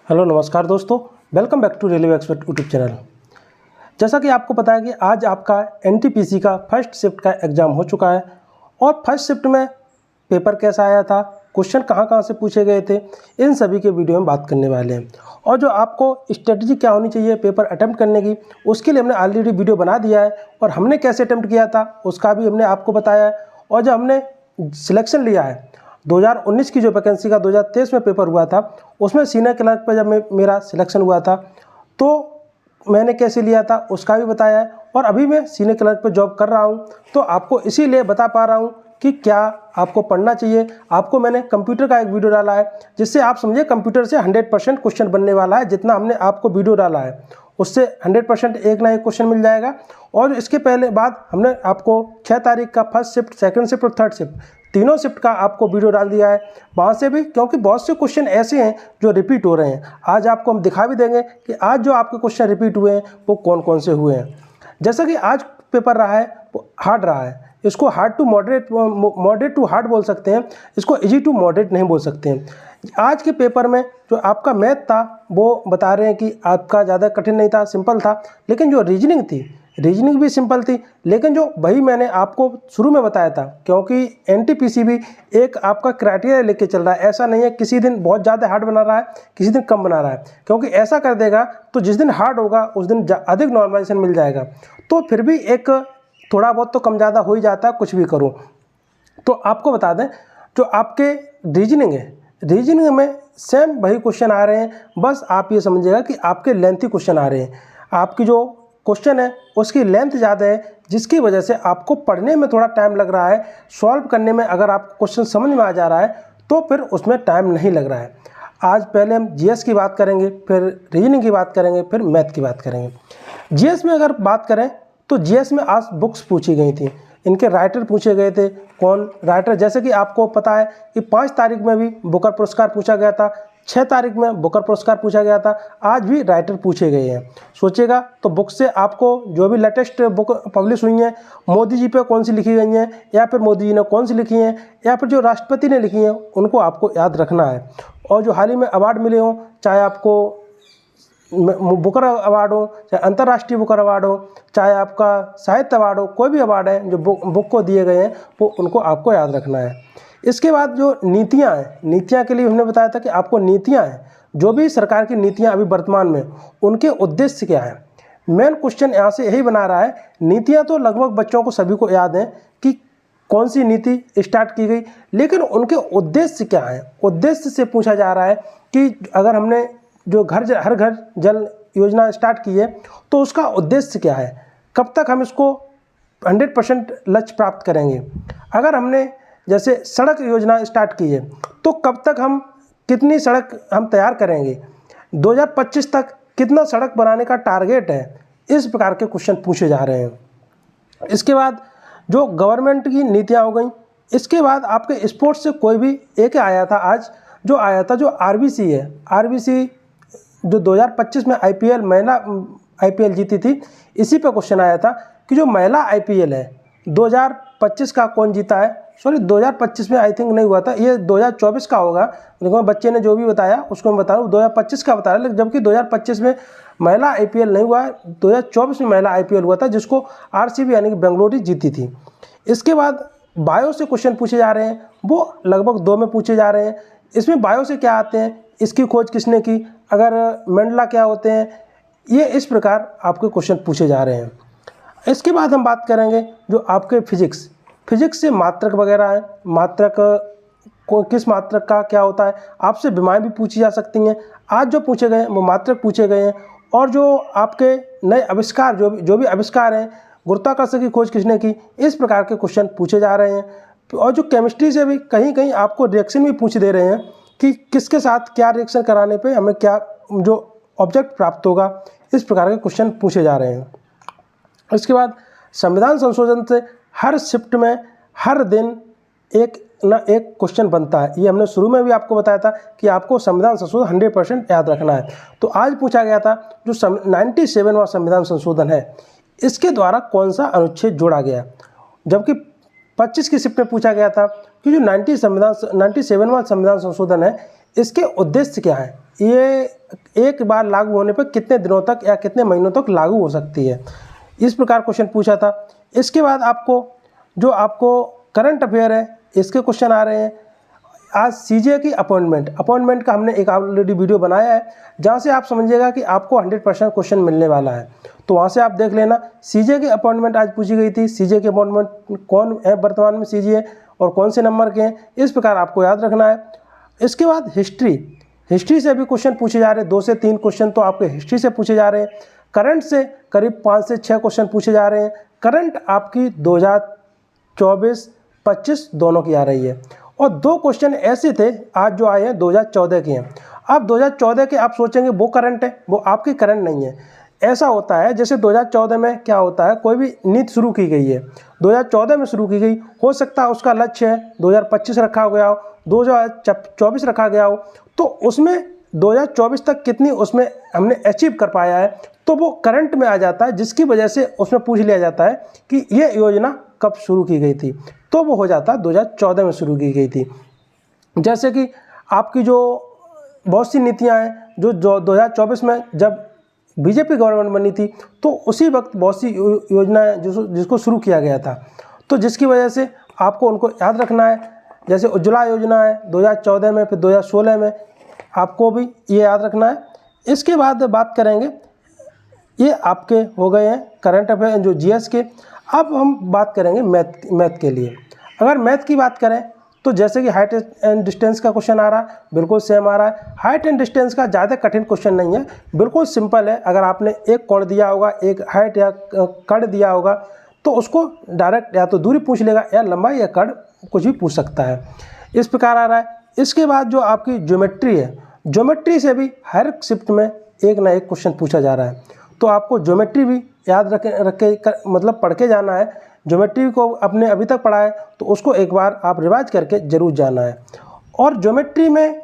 Hello नमस्कार दोस्तों, welcome back to railway expert YouTube channel. जैसा कि आपको पता है कि आज आपका एनटीपीसी का फर्स्ट शिफ्ट का एग्ज़ाम हो चुका है और फर्स्ट शिफ्ट में पेपर कैसा आया था, क्वेश्चन कहाँ से पूछे गए थे, इन सभी के वीडियो में बात करने वाले हैं। और जो आपको स्ट्रेटजी क्या होनी चाहिए पेपर अटैम्प्ट करने की, उसके लिए हमने ऑलरेडी वीडियो बना दिया है और हमने कैसे अटैम्प्ट किया था उसका भी हमने आपको बताया है। और जो हमने सिलेक्शन लिया है 2019 की जो वैकेंसी का 2023 में पेपर हुआ था, उसमें सीनियर क्लर्क पर जब मेरा सिलेक्शन हुआ था तो मैंने कैसे लिया था उसका भी बताया है। और अभी मैं सीनियर क्लर्क पर जॉब कर रहा हूँ, तो आपको इसीलिए बता पा रहा हूँ कि क्या आपको पढ़ना चाहिए। आपको मैंने कंप्यूटर का एक वीडियो डाला है जिससे आप समझिए कंप्यूटर से 100% क्वेश्चन बनने वाला है। जितना हमने आपको वीडियो डाला है उससे 100% एक ना एक क्वेश्चन मिल जाएगा। और इसके पहले बाद हमने आपको 6 तारीख का फर्स्ट शिफ्ट, सेकंड शिफ्ट और थर्ड शिफ्ट तीनों शिफ्ट का आपको वीडियो डाल दिया है वहाँ से भी, क्योंकि बहुत से क्वेश्चन ऐसे हैं जो रिपीट हो रहे हैं। आज आपको हम दिखा भी देंगे कि आज जो आपके क्वेश्चन रिपीट हुए हैं वो कौन कौन से हुए हैं। जैसा कि आज पेपर रहा है वो हार्ड रहा है, इसको hard to moderate to hard बोल सकते हैं, इसको इजी टू मॉडरेट नहीं बोल सकते हैं। आज के पेपर में जो आपका मैथ था वो बता रहे हैं कि आपका ज़्यादा कठिन नहीं था, सिंपल था। लेकिन जो रीजनिंग थी, रीजनिंग भी सिंपल थी। लेकिन जो वही मैंने आपको शुरू में बताया था, क्योंकि एनटीपीसी भी एक आपका क्राइटेरिया लेके चल रहा है। ऐसा नहीं है किसी दिन बहुत ज़्यादा हार्ड बना रहा है, किसी दिन कम बना रहा है, क्योंकि ऐसा कर देगा तो जिस दिन हार्ड होगा उस दिन अधिक नॉर्मलाइजेशन मिल जाएगा। तो फिर भी एक थोड़ा बहुत तो कम ज़्यादा हो ही जाता है, कुछ भी करो। तो आपको बता दें जो आपके रीजनिंग है, रीजनिंग में सेम वही क्वेश्चन आ रहे हैं, बस आप ये समझिएगा कि आपके लेंथी क्वेश्चन आ रहे हैं। आपकी जो क्वेश्चन है उसकी लेंथ ज़्यादा है, जिसकी वजह से आपको पढ़ने में थोड़ा टाइम लग रहा है। सॉल्व करने में अगर आपको क्वेश्चन समझ में आ जा रहा है तो फिर उसमें टाइम नहीं लग रहा है। आज पहले हम जीएस की बात करेंगे, फिर रीजनिंग की बात करेंगे, फिर मैथ की बात करेंगे। जीएस में अगर बात करें तो जीएस में आज बुक्स पूछी गई थी, इनके राइटर पूछे गए थे। कौन राइटर, जैसे कि आपको पता है कि 5 तारीख में भी बुकर पुरस्कार पूछा गया था, 6 तारीख में बुकर पुरस्कार पूछा गया था, आज भी राइटर पूछे गए हैं। सोचिएगा तो बुक से आपको जो भी लेटेस्ट बुक पब्लिश हुई हैं, मोदी जी पे कौन सी लिखी गई हैं, या फिर मोदी जी ने कौन सी लिखी हैं, या फिर जो राष्ट्रपति ने लिखी हैं, उनको आपको याद रखना है। और जो हाल ही में अवार्ड मिले हों, चाहे आपको बुकर अवार्ड हो, चाहे अंतर्राष्ट्रीय बुकर अवार्ड हो, चाहे आपका साहित्य अवार्ड हो, कोई भी अवार्ड है जो बुक को दिए गए हैं वो उनको आपको याद रखना है। इसके बाद जो नीतियाँ हैं, नीतियाँ के लिए हमने बताया था कि आपको नीतियाँ हैं, जो भी सरकार की नीतियाँ अभी वर्तमान में, उनके उद्देश्य क्या है। मेन क्वेश्चन यहाँ से यही बना रहा है। नीतियाँ तो लगभग बच्चों को सभी को याद है कि कौन सी नीति स्टार्ट की गई, लेकिन उनके उद्देश्य क्या है। उद्देश्य से पूछा जा रहा है कि अगर हमने जो हर घर जल योजना स्टार्ट की है तो उसका उद्देश्य क्या है, कब तक हम इसको 100% लक्ष्य प्राप्त करेंगे। अगर हमने जैसे सड़क योजना स्टार्ट की है तो कब तक हम कितनी सड़क हम तैयार करेंगे, 2025 तक कितना सड़क बनाने का टारगेट है। इस प्रकार के क्वेश्चन पूछे जा रहे हैं। इसके बाद जो गवर्नमेंट की नीतियाँ हो गई, इसके बाद आपके स्पोर्ट्स से कोई भी एक आया था आज, जो आया था जो आरबीसी है, आरबीसी जो 2025 में आईपीएल महिला आईपीएल जीती थी, इसी पे क्वेश्चन आया था कि जो महिला आईपीएल है 2025 का कौन जीता है। सॉरी 2025 में आई थिंक नहीं हुआ था, ये 2024 का होगा, लेकिन बच्चे ने जो भी बताया उसको मैं बता रहा हूँ 2025 का बता रहा है। लेकिन जबकि 2025 में महिला आईपीएल नहीं हुआ है, 2024 में महिला आईपीएल हुआ था जिसको आरसीबी यानी कि बेंगलुरु जीती थी। इसके बाद बायो से क्वेश्चन पूछे जा रहे हैं, वो लगभग 2 में पूछे जा रहे हैं। इसमें बायो से क्या आते हैं, इसकी खोज किसने की, अगर मंडला क्या होते हैं, ये इस प्रकार आपके क्वेश्चन पूछे जा रहे हैं। इसके बाद हम बात करेंगे जो आपके फिजिक्स से मात्रक वगैरह है, मात्रक को किस मात्रक का क्या होता है, आपसे बीमारियाँ भी पूछी जा सकती हैं। आज जो पूछे गए हैं वो मात्रक पूछे गए हैं। और जो आपके नए आविष्कार जो भी आविष्कार हैं, गुरुत्वाकर्षण की खोज किसने की, इस प्रकार के क्वेश्चन पूछे जा रहे हैं। और जो केमिस्ट्री से भी कहीं कहीं आपको रिएक्शन भी पूछ दे रहे हैं कि किसके साथ क्या रिएक्शन कराने पे हमें क्या जो ऑब्जेक्ट प्राप्त होगा, इस प्रकार के क्वेश्चन पूछे जा रहे हैं। इसके बाद संविधान संशोधन से हर शिफ्ट में हर दिन एक ना एक क्वेश्चन बनता है। ये हमने शुरू में भी आपको बताया था कि आपको संविधान संशोधन 100% याद रखना है। तो आज पूछा गया था जो 97वां संविधान संशोधन है, इसके द्वारा कौन सा अनुच्छेद जोड़ा गया। जबकि 25 की शिफ्ट में पूछा गया था कि जो 97वां संविधान संशोधन है, इसके उद्देश्य क्या है, ये एक बार लागू होने पर कितने दिनों तक या कितने महीनों तक लागू हो सकती है, इस प्रकार क्वेश्चन पूछा था। इसके बाद आपको करंट अफेयर है, इसके क्वेश्चन आ रहे हैं। आज सीजे की अपॉइंटमेंट का हमने एक ऑलरेडी वीडियो बनाया है, जहाँ से आप समझिएगा कि आपको 100% क्वेश्चन मिलने वाला है, तो वहाँ से आप देख लेना। सीजे की अपॉइंटमेंट आज पूछी गई थी। सीजे की अपॉइंटमेंट कौन है वर्तमान में सीजे और कौन से नंबर के हैं, इस प्रकार आपको याद रखना है। इसके बाद हिस्ट्री से भी क्वेश्चन पूछे जा रहे हैं। 2 से 3 क्वेश्चन तो आपके हिस्ट्री से पूछे जा रहे हैं। करंट से करीब 5 से 6 क्वेश्चन पूछे जा रहे हैं। करंट आपकी 2024-25 दोनों की आ रही है, और 2 क्वेश्चन ऐसे थे आज जो आए हैं 2014 के हैं। अब 2014 के आप सोचेंगे वो करंट है, वो आपकी करंट नहीं है। ऐसा होता है जैसे 2014 में क्या होता है, कोई भी नीति शुरू की गई है, 2014 में शुरू की गई, हो सकता है उसका लक्ष्य है 2025 रखा गया हो, 2024 रखा गया हो, तो उसमें 2024 तक कितनी उसमें हमने अचीव कर पाया है, तो वो करंट में आ जाता है, जिसकी वजह से उसमें पूछ लिया जाता है कि ये योजना कब शुरू की गई थी, तो वो हो जाता है 2014 में शुरू की गई थी। जैसे कि आपकी जो बहुत सी नीतियाँ हैं जो 2024 में जब बीजेपी गवर्नमेंट बनी थी, तो उसी वक्त बहुत सी योजनाएं जिसको शुरू किया गया था, तो जिसकी वजह से आपको उनको याद रखना है। जैसे उज्ज्वला योजना है 2014 में, फिर 2016 में, आपको भी ये याद रखना है। इसके बाद बात करेंगे, ये आपके हो गए हैं करंट अफेयर जो जीएस के। अब हम बात करेंगे मैथ के लिए। अगर मैथ की बात करें तो जैसे कि हाइट एंड डिस्टेंस का क्वेश्चन आ रहा है, बिल्कुल सेम आ रहा है। हाइट एंड डिस्टेंस का ज़्यादा कठिन क्वेश्चन नहीं है, बिल्कुल सिंपल है। अगर आपने एक कोण दिया होगा, एक हाइट या कड़ दिया होगा, तो उसको डायरेक्ट या तो दूरी पूछ लेगा या लंबाई या कड़ कुछ भी पूछ सकता है, इस प्रकार आ रहा है। इसके बाद जो आपकी ज्योमेट्री है, ज्योमेट्री से भी हर शिफ्ट में एक ना एक क्वेश्चन पूछा जा रहा है, तो आपको ज्योमेट्री भी याद मतलब पढ़ के जाना है। ज्योमेट्री को आपने अभी तक पढ़ा है तो उसको एक बार आप रिवाइज करके ज़रूर जाना है। और ज्योमेट्री में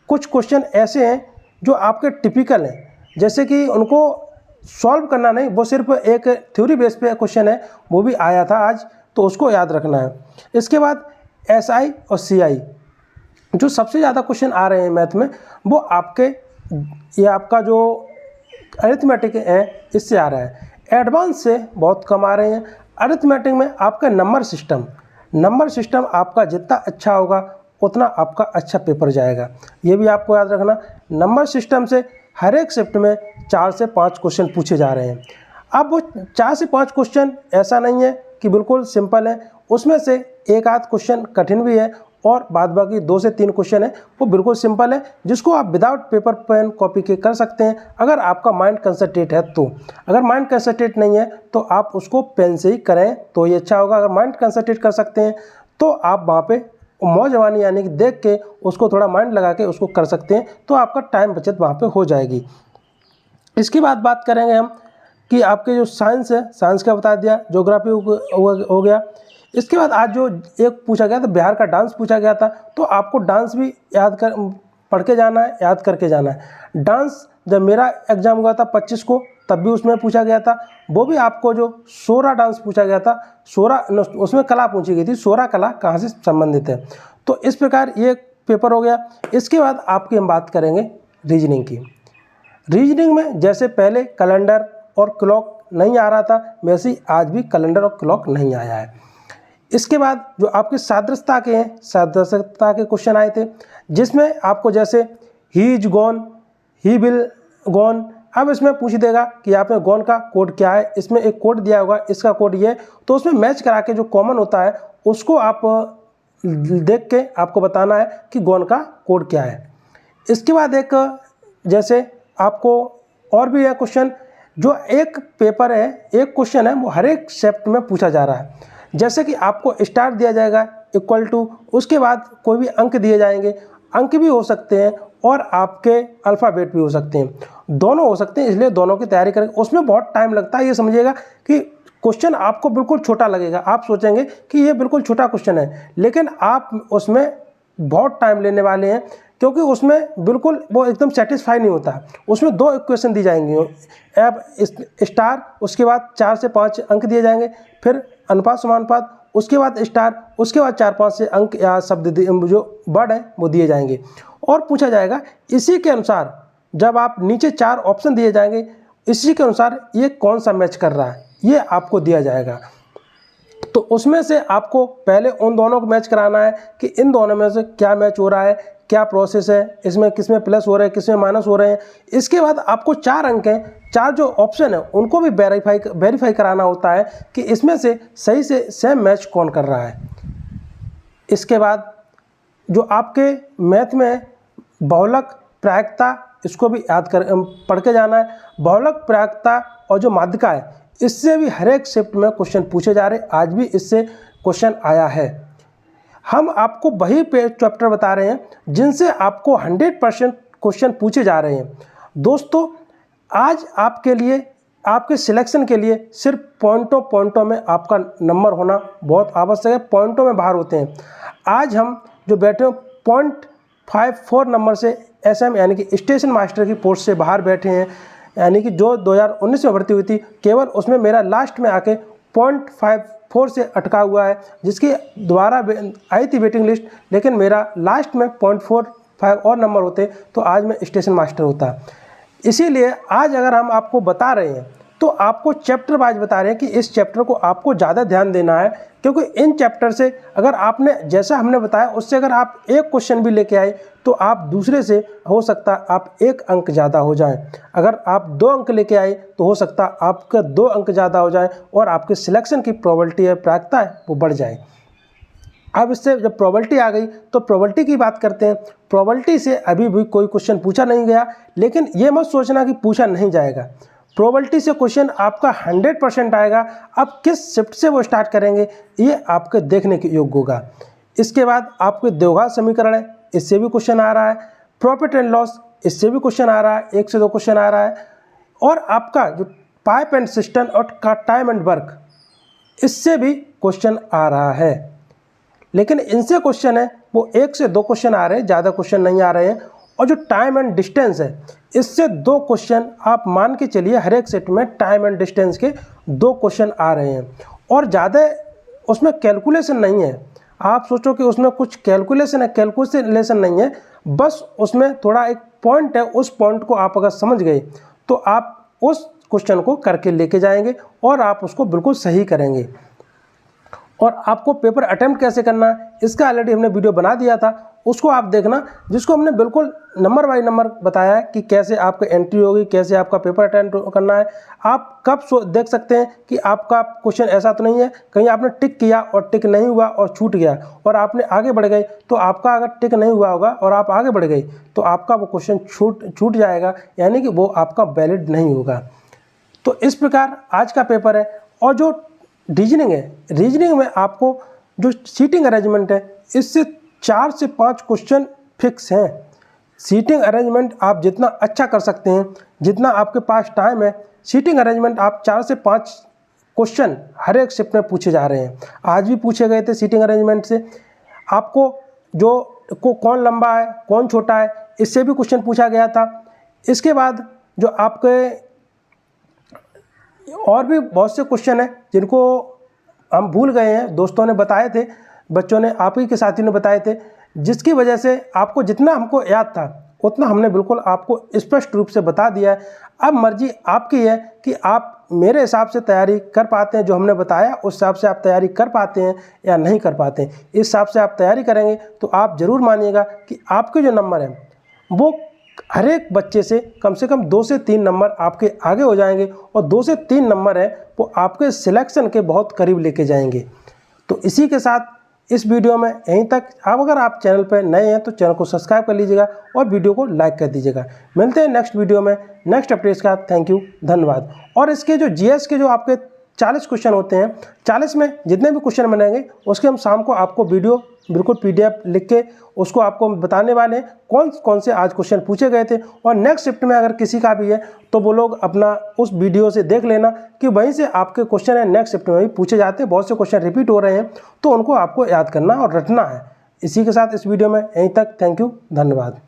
कुछ क्वेश्चन ऐसे हैं जो आपके टिपिकल हैं, जैसे कि उनको सॉल्व करना नहीं, वो सिर्फ एक थ्योरी बेस पे क्वेश्चन है, वो भी आया था आज, तो उसको याद रखना है। इसके बाद एसआई और सीआई जो सबसे ज़्यादा क्वेश्चन आ रहे हैं मैथ में, वो आपका जो अरिथमेटिक है इससे आ रहा है। एडवांस से बहुत कम आ रहे हैं। अरिथमेटिक में आपका नंबर सिस्टम आपका जितना अच्छा होगा उतना आपका अच्छा पेपर जाएगा, ये भी आपको याद रखना। नंबर सिस्टम से हर एक शिफ्ट में 4 से 5 क्वेश्चन पूछे जा रहे हैं। अब वो 4 से 5 क्वेश्चन ऐसा नहीं है कि बिल्कुल सिंपल है, उसमें से एक आध क्वेश्चन कठिन भी है और बाद बाकी 2 से 3 क्वेश्चन है वो बिल्कुल सिंपल है, जिसको आप विदाउट पेपर पेन कॉपी के कर सकते हैं अगर आपका माइंड कंसंट्रेट है तो। अगर माइंड कंसंट्रेट नहीं है तो आप उसको पेन से ही करें तो ये अच्छा होगा। अगर माइंड कंसंट्रेट कर सकते हैं तो आप वहाँ पे मौज जवानी यानी कि देख के उसको थोड़ा माइंड लगा के उसको कर सकते हैं, तो आपका टाइम बचत वहाँ पे हो जाएगी। इसके बाद बात करेंगे हम कि आपके जो साइंस है, साइंस का बता दिया, ज्योग्राफी हो गया। इसके बाद आज जो एक पूछा गया था बिहार का डांस पूछा गया था, तो आपको डांस भी पढ़ के जाना है, याद करके जाना है। डांस जब मेरा एग्जाम हुआ था 25 को, तब भी उसमें पूछा गया था, वो भी आपको जो सोरा डांस पूछा गया था, उसमें कला पूछी गई थी, सोरा कला कहाँ से संबंधित है। तो इस प्रकार ये पेपर हो गया। इसके बाद आपकी हम बात करेंगे रीजनिंग की। रीजनिंग में जैसे पहले कैलेंडर और क्लॉक नहीं आ रहा था, वैसे ही आज भी कैलेंडर और क्लॉक नहीं आया है। इसके बाद जो आपके सादृश्यता के हैं, सादृश्यता के क्वेश्चन आए थे, जिसमें आपको जैसे he is gone, he will gone, अब इसमें पूछ देगा कि आपने गॉन का कोड क्या है, इसमें एक कोड दिया होगा, इसका कोड ये, तो उसमें मैच करा के जो कॉमन होता है उसको आप देख के आपको बताना है कि गॉन का कोड क्या है। इसके बाद एक जैसे आपको और भी है क्वेश्चन, जो एक पेपर है, एक क्वेश्चन है वो हर एक शिफ्ट में पूछा जा रहा है। जैसे कि आपको स्टार दिया जाएगा इक्वल टू, उसके बाद कोई भी अंक दिए जाएंगे, अंक भी हो सकते हैं और आपके अल्फ़ाबेट भी हो सकते हैं, दोनों हो सकते हैं, इसलिए दोनों की तैयारी करें। उसमें बहुत टाइम लगता है, ये समझिएगा कि क्वेश्चन आपको बिल्कुल छोटा लगेगा, आप सोचेंगे कि ये बिल्कुल छोटा क्वेश्चन है, लेकिन आप उसमें बहुत टाइम लेने वाले हैं, क्योंकि उसमें बिल्कुल वो एकदम सेटिस्फाई नहीं होता। उसमें 2 इक्वेशन दी जाएंगी, अब स्टार, उसके बाद 4 से 5 अंक दिए जाएंगे, फिर अनुपात समानुपात, उसके बाद स्टार, उसके बाद 4-5 से अंक या शब्द जो वर्ड है वो दिए जाएंगे। और पूछा जाएगा इसी के अनुसार, जब आप नीचे 4 ऑप्शन दिए जाएंगे, इसी के अनुसार ये कौन सा मैच कर रहा है ये आपको दिया जाएगा। तो उसमें से आपको पहले उन दोनों को मैच कराना है कि इन दोनों में से क्या मैच हो रहा है, क्या प्रोसेस है, इसमें किस में प्लस हो रहे हैं, किस में माइनस हो रहे हैं। इसके बाद आपको 4 अंक हैं, 4 जो ऑप्शन है उनको भी वेरीफाई कराना होता है कि इसमें से सही से सेम मैच कौन कर रहा है। इसके बाद जो आपके मैथ में बहुलक प्रायिकता, इसको भी याद कर पढ़ के जाना है। बहुलक प्रायिकता और जो माध्यिका है, इससे भी हर एक शिफ्ट में क्वेश्चन पूछे जा रहे हैं। आज भी इससे क्वेश्चन आया है। हम आपको वही चैप्टर बता रहे हैं जिनसे आपको 100% क्वेश्चन पूछे जा रहे हैं। दोस्तों, आज आपके लिए, आपके सिलेक्शन के लिए सिर्फ पॉइंटों में आपका नंबर होना बहुत आवश्यक है। पॉइंटों में बाहर होते हैं। आज हम जो बैठे हैं 0.54 नंबर से SM यानी कि स्टेशन मास्टर की पोस्ट से बाहर बैठे हैं, यानी कि जो 2019 में भर्ती हुई थी, केवल उसमें मेरा लास्ट में आके 0.54 से अटका हुआ है, जिसकी दोबारा आई थी वेटिंग लिस्ट, लेकिन मेरा लास्ट में 0.45 और नंबर होते तो आज मैं स्टेशन मास्टर होता। इसीलिए आज अगर हम आपको बता रहे हैं तो आपको चैप्टर वाइज बता रहे हैं कि इस चैप्टर को आपको ज़्यादा ध्यान देना है, क्योंकि इन चैप्टर से अगर आपने, जैसा हमने बताया उससे अगर आप एक क्वेश्चन भी लेके आए तो आप दूसरे से हो सकता आप 1 अंक ज़्यादा हो जाएं। अगर आप 2 अंक लेके आए तो हो सकता आपका 2 अंक ज़्यादा हो जाए और आपके सिलेक्शन की प्रोबेबिलिटी है, प्रायिकता है, वो बढ़ जाए। अब इससे जब प्रोबेबिलिटी आ गई तो प्रोबेबिलिटी की बात करते हैं। प्रोबेबिलिटी से अभी भी कोई क्वेश्चन पूछा नहीं गया, लेकिन ये मत सोचना कि पूछा नहीं जाएगा। प्रोबेबिलिटी से क्वेश्चन आपका 100% आएगा। अब किस शिफ्ट से वो स्टार्ट करेंगे ये आपके देखने के योग्य होगा। इसके बाद आपके द्विघात समीकरण है, इससे भी क्वेश्चन आ रहा है। प्रॉफिट एंड लॉस, इससे भी क्वेश्चन आ रहा है, 1 से 2 क्वेश्चन आ रहा है। और आपका जो पाइप एंड सिस्टम और टाइम एंड वर्क, इससे भी क्वेश्चन आ रहा है। लेकिन इनसे क्वेश्चन है वो 1 से 2 क्वेश्चन आ रहे हैं, ज़्यादा क्वेश्चन नहीं आ रहे हैं। और जो टाइम एंड डिस्टेंस है, इससे 2 क्वेश्चन आप मान के चलिए, हर एक सेट में टाइम एंड डिस्टेंस के 2 क्वेश्चन आ रहे हैं। और ज़्यादा उसमें कैलकुलेशन नहीं है। आप सोचो कि उसमें कुछ कैलकुलेशन है, कैलकुलेशन नहीं है, बस उसमें थोड़ा एक पॉइंट है। उस पॉइंट को आप अगर समझ गए तो आप उस क्वेश्चन को करके लेके जाएंगे और आप उसको बिल्कुल सही करेंगे। और आपको पेपर अटेम्प्ट कैसे करना है, इसका ऑलरेडी हमने वीडियो बना दिया था, उसको आप देखना, जिसको हमने बिल्कुल नंबर बाय नंबर बताया है कि कैसे आपका एंट्री होगी, कैसे आपका पेपर अटेम्प्ट करना है। आप कब देख सकते हैं कि आपका क्वेश्चन ऐसा तो नहीं है कहीं आपने टिक किया और टिक नहीं हुआ और छूट गया और आपने आगे बढ़ गए, तो आपका अगर टिक नहीं हुआ होगा और आप आगे बढ़ गए तो आपका वो क्वेश्चन छूट जाएगा, यानी कि वो आपका वैलिड नहीं होगा। तो इस प्रकार आज का पेपर है। और जो रीजनिंग है, रीजनिंग में आपको जो सीटिंग अरेंजमेंट है, इससे 4 से 5 क्वेश्चन फिक्स हैं। सीटिंग अरेंजमेंट आप जितना अच्छा कर सकते हैं, जितना आपके पास टाइम है, सीटिंग अरेंजमेंट आप 4 से 5 क्वेश्चन हर एक शिफ्ट में पूछे जा रहे हैं। आज भी पूछे गए थे सीटिंग अरेंजमेंट से। आपको कौन लंबा है, कौन छोटा है, इससे भी क्वेश्चन पूछा गया था। इसके बाद जो आपके और भी बहुत से क्वेश्चन हैं जिनको हम भूल गए हैं, दोस्तों ने बताए थे, बच्चों ने, आप ही के साथी ने बताए थे, जिसकी वजह से आपको जितना हमको याद था उतना हमने बिल्कुल आपको स्पष्ट रूप से बता दिया है। अब मर्जी आपकी है कि आप मेरे हिसाब से तैयारी कर पाते हैं, जो हमने बताया उस हिसाब से आप तैयारी कर पाते हैं या नहीं कर पाते हैं। इस हिसाब से आप तैयारी करेंगे तो आप ज़रूर मानिएगा कि आपके जो नंबर हैं वो हर एक बच्चे से कम 2 से 3 नंबर आपके आगे हो जाएंगे और 2 से 3 नंबर है वो आपके सिलेक्शन के बहुत करीब लेके जाएंगे। तो इसी के साथ इस वीडियो में यहीं तक। अब अगर आप चैनल पर नए हैं तो चैनल को सब्सक्राइब कर लीजिएगा और वीडियो को लाइक कर दीजिएगा। मिलते हैं नेक्स्ट वीडियो में नेक्स्ट अपडेट्स का। थैंक यू, धन्यवाद। और इसके जो जीएस के जो आपके 40 क्वेश्चन होते हैं, 40 में जितने भी क्वेश्चन बनेंगे उसके हम शाम को आपको वीडियो बिल्कुल PDF लिख के उसको आपको बताने वाले हैं कौन कौन से आज क्वेश्चन पूछे गए थे। और नेक्स्ट शिफ्ट में अगर किसी का भी है तो वो लोग अपना उस वीडियो से देख लेना कि वहीं से आपके क्वेश्चन है नेक्स्ट शिफ्ट में भी पूछे जाते हैं। बहुत से क्वेश्चन रिपीट हो रहे हैं तो उनको आपको याद करना और रटना है। इसी के साथ इस वीडियो में यहीं तक। थैंक यू, धन्यवाद।